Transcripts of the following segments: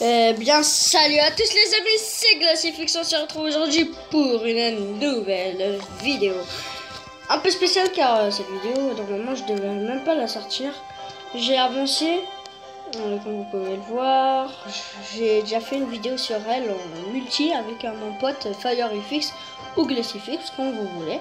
Bien, salut à tous les amis, c'est Glacifiction. On se retrouve aujourd'hui pour une nouvelle vidéo. Un peu spéciale car cette vidéo, normalement, je devais même pas la sortir. J'ai avancé, comme vous pouvez le voir. J'ai déjà fait une vidéo sur elle en multi avec mon pote FireFX ou Glacifiction, comme vous voulez.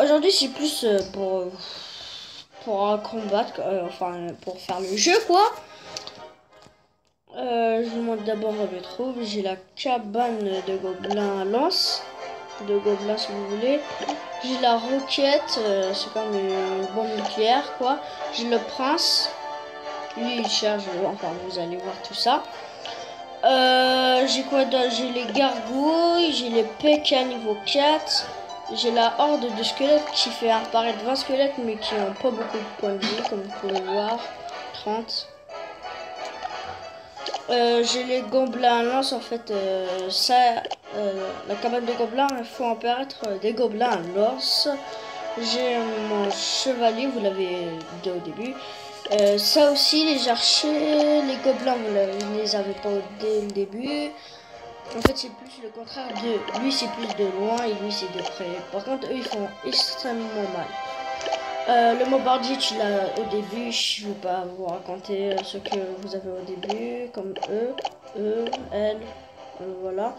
Aujourd'hui, c'est plus pour combattre, enfin pour faire le jeu quoi. Je vous montre d'abord où je me trouve. J'ai la cabane de gobelins à lance. De gobelins si vous voulez. J'ai la roquette, c'est comme une bombe nucléaire quoi. J'ai le prince. Lui il charge, enfin vous allez voir tout ça. J'ai quoi d'autre? J'ai les gargouilles, j'ai les P.K. niveau 4. J'ai la horde de squelettes qui fait apparaître 20 squelettes mais qui n'ont pas beaucoup de points de vie comme vous pouvez le voir. 30. J'ai les gobelins à lance en fait, la cabane de gobelins, il faut apparaître des gobelins à lance. J'ai mon chevalier, vous l'avez dit au début. Ça aussi, les archers, les gobelins, vous ne les avez pas dès le début. En fait, c'est plus le contraire de lui, c'est plus de loin et lui, c'est de près. Par contre, eux, ils font extrêmement mal. Le mobardier, tu l'as au début. Je ne vais pas vous raconter ce que vous avez au début, comme elle, voilà.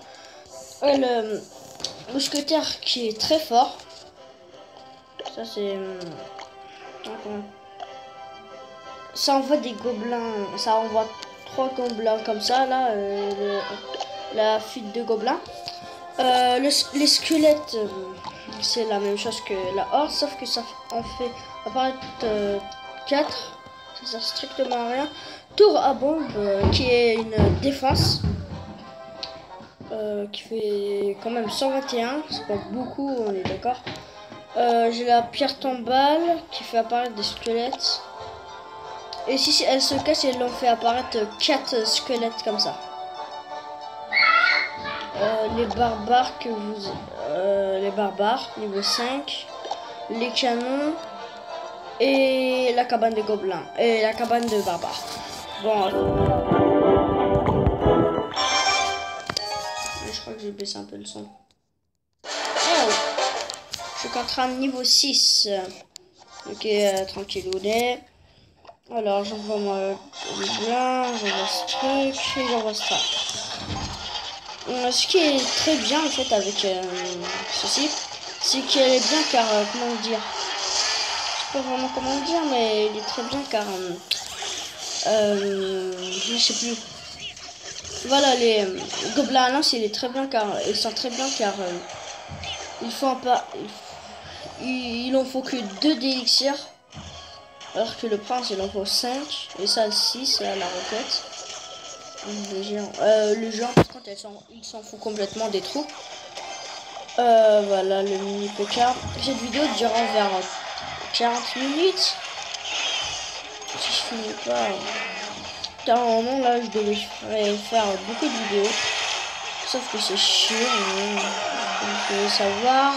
Le mousquetaire qui est très fort. Ça, c'est. Ça envoie des gobelins. Ça envoie 3 gobelins comme ça, là. La fuite de gobelins. Les squelettes. C'est la même chose que la horde, sauf que ça en fait apparaître 4, ça sert strictement à rien. Tour à bombe, qui est une défense, qui fait quand même 121, c'est pas beaucoup, on est d'accord. J'ai la pierre tombale, qui fait apparaître des squelettes. Et si elle se casse, elle en fait apparaître 4 squelettes comme ça. Les barbares que vous... les barbares, niveau 5. Les canons. Et la cabane des gobelins. Et la cabane de barbares. Bon. Je crois que j'ai baissé un peu le son. Oh, je suis contre un niveau 6. Ok, tranquillounet. Alors, j'envoie moi le gobelin, j'envoie ce truc, et j'envoie ça. Ce qui est très bien en fait avec ceci, c'est qu'elle est bien car, comment dire, je sais pas vraiment comment dire, mais il est très bien car, je sais plus. Voilà, les gobelins à lance, il est très bien car, ils sont très bien car, ils font pas, il en faut que 2 d'élixirs, alors que le prince il en faut 5, et ça 6 à la roquette. Le géant par contre il s'en fout complètement des trous. Voilà le mini PK. Cette vidéo durera vers 40 minutes. Si je finis pas. Car au moment là je devais faire beaucoup de vidéos. Sauf que c'est chiant. Vous pouvez savoir.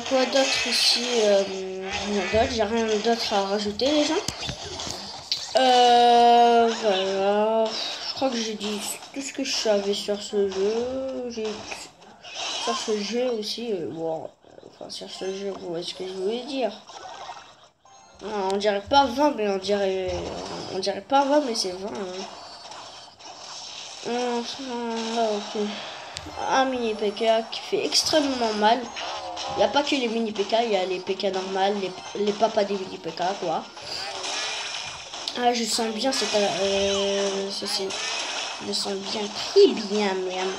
Quoi d'autre ici, j'ai rien d'autre à rajouter les gens. Voilà, je crois que j'ai dit tout ce que je savais sur ce jeu. Sur ce jeu aussi, bon, enfin sur ce jeu, vous voyez ce que je voulais dire. Non, on dirait pas 20, mais on dirait pas 20, mais c'est 20. Hein. Ok. Un mini PK qui fait extrêmement mal. Il n'y a pas que les mini PK, il y a les PK normales, les papas des mini PK quoi. Ah, je sens bien cette ceci. Je sens bien, très bien même.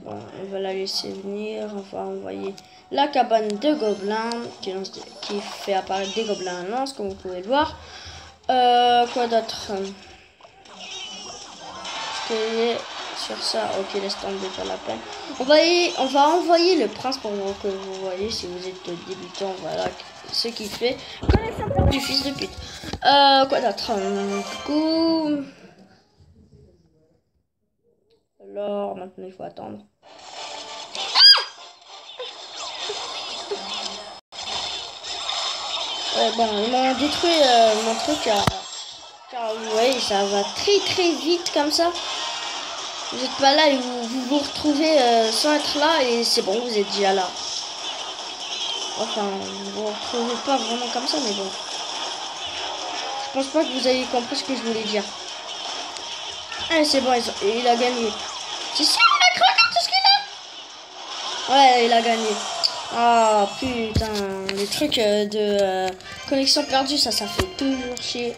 Bon, on va la laisser venir. On va envoyer la cabane de gobelins qui fait apparaître des gobelins à lance, comme vous pouvez le voir. Quoi d'autre? Sur ça, ok, laisse tomber, pas la peine. On va envoyer le prince pour que vous voyez si vous êtes débutant, voilà ce qu'il fait. Connaissance du fils de pute. Quoi d'autre? Coucou. Alors, maintenant il faut attendre. Bon, ils m'ont détruit mon truc Car vous voyez, ça va très vite comme ça. Vous n'êtes pas là et vous retrouvez sans être là et c'est bon, vous êtes déjà là. Enfin, vous vous retrouvez pas vraiment comme ça, mais bon. Je pense pas que vous ayez compris ce que je voulais dire. Allez, c'est bon, il a gagné. C'est sûr, mec, regarde tout ce qu'il a. Ouais, il a gagné. Ah, putain, les trucs de connexion perdue, ça fait toujours chier.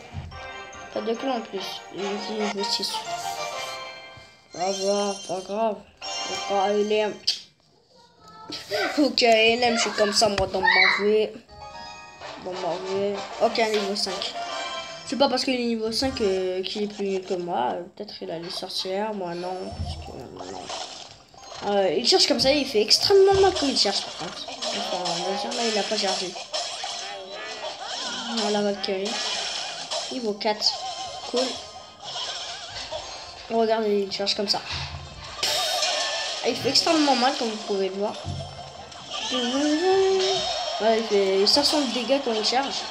Pas de clé en plus. Il est niveau 6. Pas grave, pas grave. Ok, LM. Ok, LM, je suis comme ça, moi, dans ma vie. Dans ma vie. Ok, niveau 5. C'est pas parce qu'il est niveau 5 qu'il est plus nul que moi. Peut-être il a les sorcières, moi non. Parce que, non. Il cherche comme ça, il fait extrêmement mal quand il cherche par contre. Enfin, là, il a pas chargé. Oh, la Valkyrie. Niveau 4. Cool. Regardez, il cherche comme ça. Il fait extrêmement mal comme vous pouvez le voir. Ouais, il fait 500 de dégâts quand il charge.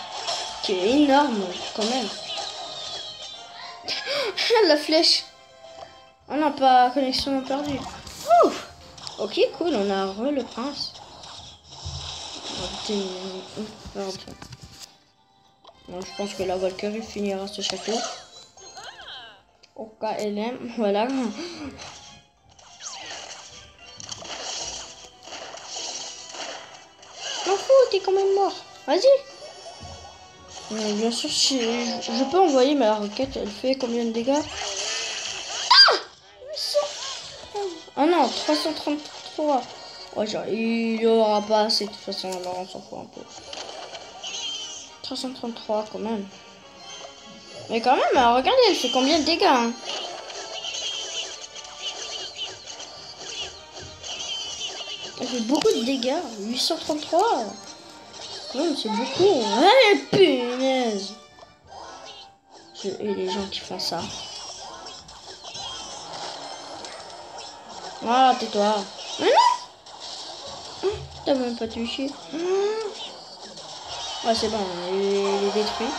Qui est énorme quand même. La flèche. On n'a pas connexion perdue. Ouf. Ok, cool, on a le prince. Bon, je pense que la Valkyrie finira ce château. Ok, LM, voilà. M'en fous, t'es quand même mort. Vas-y. Bien sûr, si je peux envoyer ma roquette. Elle fait combien de dégâts? Ah, 800. Ah non, 333. Oh, genre, il n'y aura pas assez de toute façon, alors on s'en fout un peu. 333 quand même. Mais quand même, regardez, elle fait combien de dégâts hein. Elle fait beaucoup de dégâts. 833. Quand même, c'est beaucoup. Ouais, punaise. Je hais les gens qui font ça. Voilà, tais-toi. Mais non. T'as même pas touché. Ouais, c'est bon, il est détruit.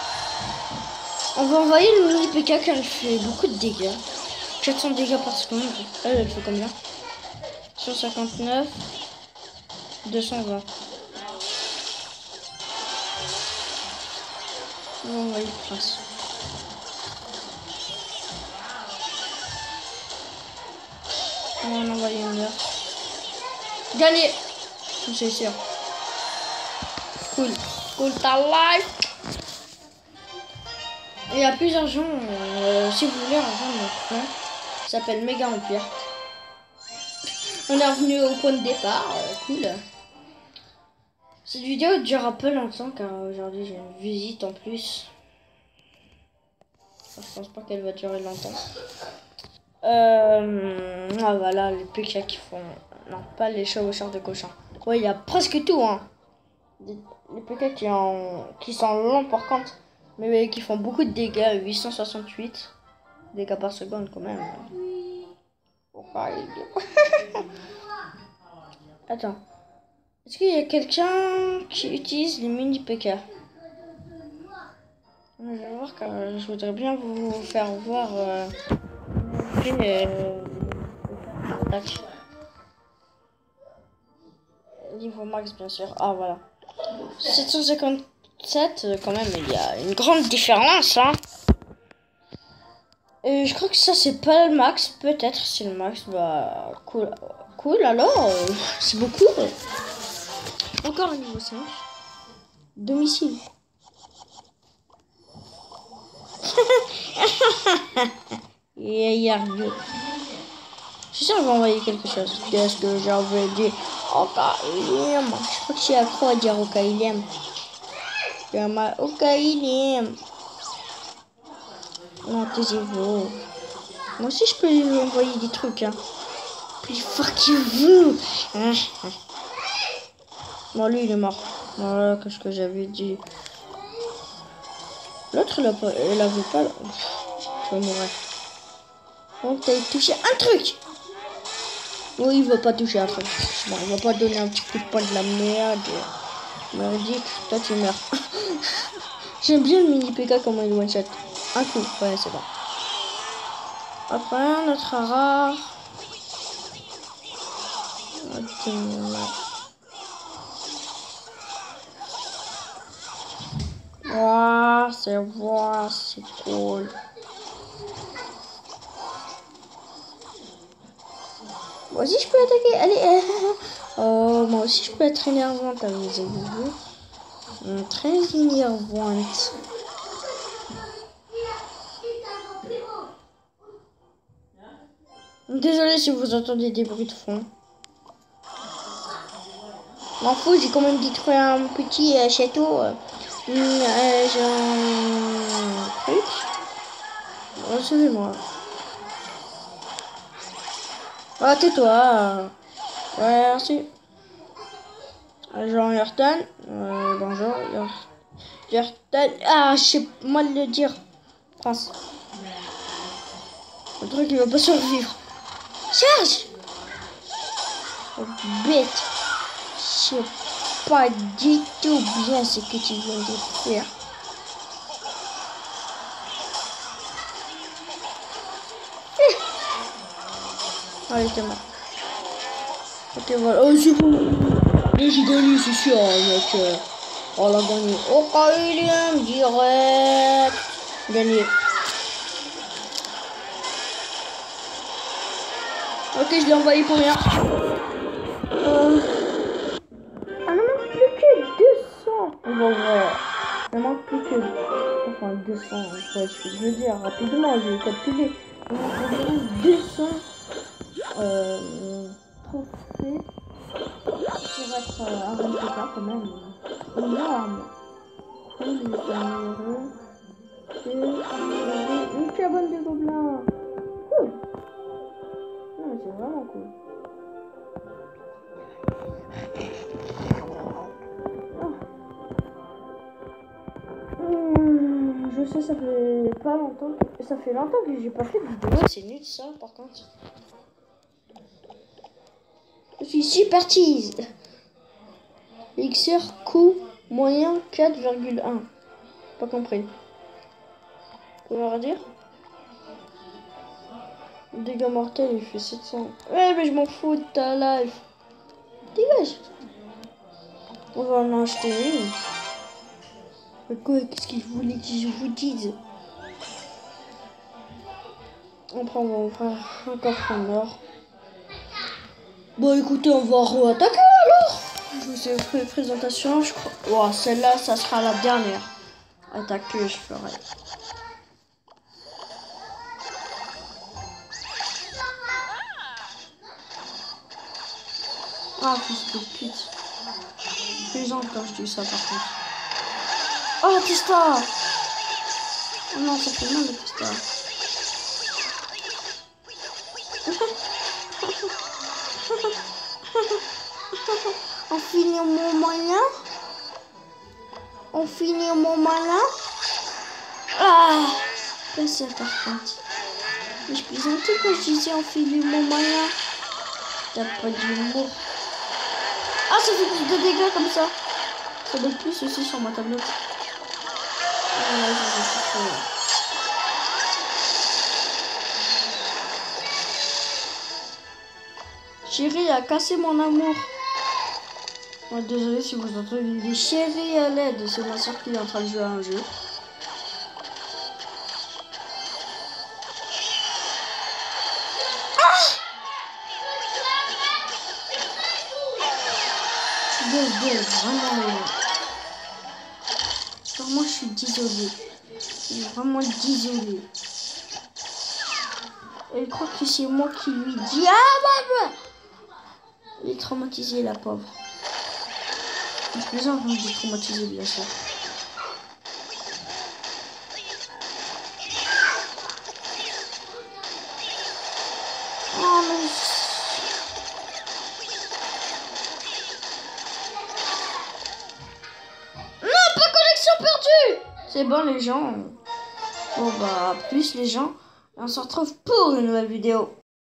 On va envoyer le mini PK car elle fait beaucoup de dégâts. 400 dégâts par seconde. Elle fait combien? 159. 220. On va envoyer le prince. On va en envoyer une heure. Gagné. C'est sûr. Cool. Cool ta life. Il y a plusieurs gens, si vous voulez rejoindre notre clan, ça s'appelle Méga Empire. On est revenu au point de départ, cool. Cette vidéo durera peu longtemps car aujourd'hui j'ai une visite en plus. Enfin, je pense pas qu'elle va durer longtemps. Ah voilà, les PK qui font... Non, pas les chevaucheurs de cochons. Ouais, il y a presque tout, hein. Les PK qui sont longs par contre. Mais qui font beaucoup de dégâts, 868 dégâts par seconde quand même. Attends. Est-ce qu'il y a quelqu'un qui utilise les mini PK? Je vais voir car je voudrais bien vous faire voir niveau max bien sûr. Ah voilà. 757 quand même, il y a une grande différence hein. Et je crois que ça c'est pas le max, peut-être c'est le max, bah cool, cool alors, c'est beaucoup. Encore un niveau 5. Domicile. Je suis sûr que je vais envoyer quelque chose. Qu'est-ce que j'avais dit? Okaïliam. Je crois que je suis accro à dire Okaïliam. Okaïliam. Non, taisez-vous. Moi aussi, je peux lui envoyer des trucs. Hein. Plus fort que vous. Bon, lui, il est mort. Voilà, qu'est-ce que j'avais dit. L'autre, il avait pas... Je vais mourir. Donc, t'as touché un truc. Oui, il va pas toucher un truc. Bon, il va pas donner un petit coup de poing de la merde. Merdique, toi tu meurs. J'aime bien le mini PK comment il one shot. Un coup, ouais, c'est bon. Après, notre rare. Wow, c'est cool. Moi aussi je peux attaquer. Allez. Oh, moi aussi je peux être énervante. Vous avez vu? Très énervante. Désolé si vous entendez des bruits de fond. M'en fous, j'ai quand même détruit un petit château. J'ai un truc. Recevez-moi. Ah, tais-toi. Ouais, merci. Jean Ayrton. Bonjour. Ayrton. Ah, je sais mal le dire. France. Le truc, il va pas survivre. Charge! Oh, bête. Je sais pas du tout bien ce que tu viens de faire. Allez, t'es mort. Ok, voilà. Oh, c'est bon. Mais j'ai gagné, c'est sûr, mec. On l'a gagné. Oh, Kailin, direct. Gagné. Ok, je l'ai envoyé combien? Ah, il ne manque plus que 200. On va voir. Il ne manque plus que... Enfin, 200. Ouais, ce que je veux dire. Rapidement, je vais calculer. Il manque environ 200 trophées pour être un 24 quand même. Énorme. Cool, les amoureux. C'est une cabane de gobelins. Cool. Non, mais c'est vraiment cool. Je sais, ça fait pas longtemps. Ça fait longtemps que j'ai pas fait de vidéo. C'est nul ça, par contre. Je suis super cheese. XR coût moyen 4,1. Pas compris. Tu peux me redire? Dégâts mortels, il fait 700. Ouais, mais je m'en fous de ta life. Dégage. On va en acheter une. Mais quoi, qu'est-ce qu'il voulait que je vous dise? Après, on va ouvrir un coffre en or. Bon, écoutez, on va re-attaquer alors. Je vous ai fait une présentation, je crois. Wow, celle-là, ça sera la dernière attaque que je ferai. Ah, fils de pute. Plaisant quand je dis ça, par contre. Oh, Testa! Oh non, ça fait mal, le Testa. On finit mon moyen. On finit mon malin. Ah, là c'est par contre. Mais je plaisantais quand je disais on finit mon malin. T'as pas d'humour. Ah, ça fait plus de dégâts comme ça. Ça donne plus aussi sur ma tablette. Voilà, je vais Chérie a cassé mon amour. Oh, désolé si vous entendez des chéris à l'aide. C'est ma soeur qui est en train de jouer à un jeu. Vraiment. Vraiment, je suis désolée. Je suis vraiment désolée. Elle croit que c'est moi qui lui dis. Ah, bah. Elle est traumatisée, la pauvre. Je plaisante quand je dis traumatisée, bien sûr. Oh, mais... Non, pas connexion perdue. C'est bon, les gens. Bon, bah, plus les gens. On se retrouve pour une nouvelle vidéo.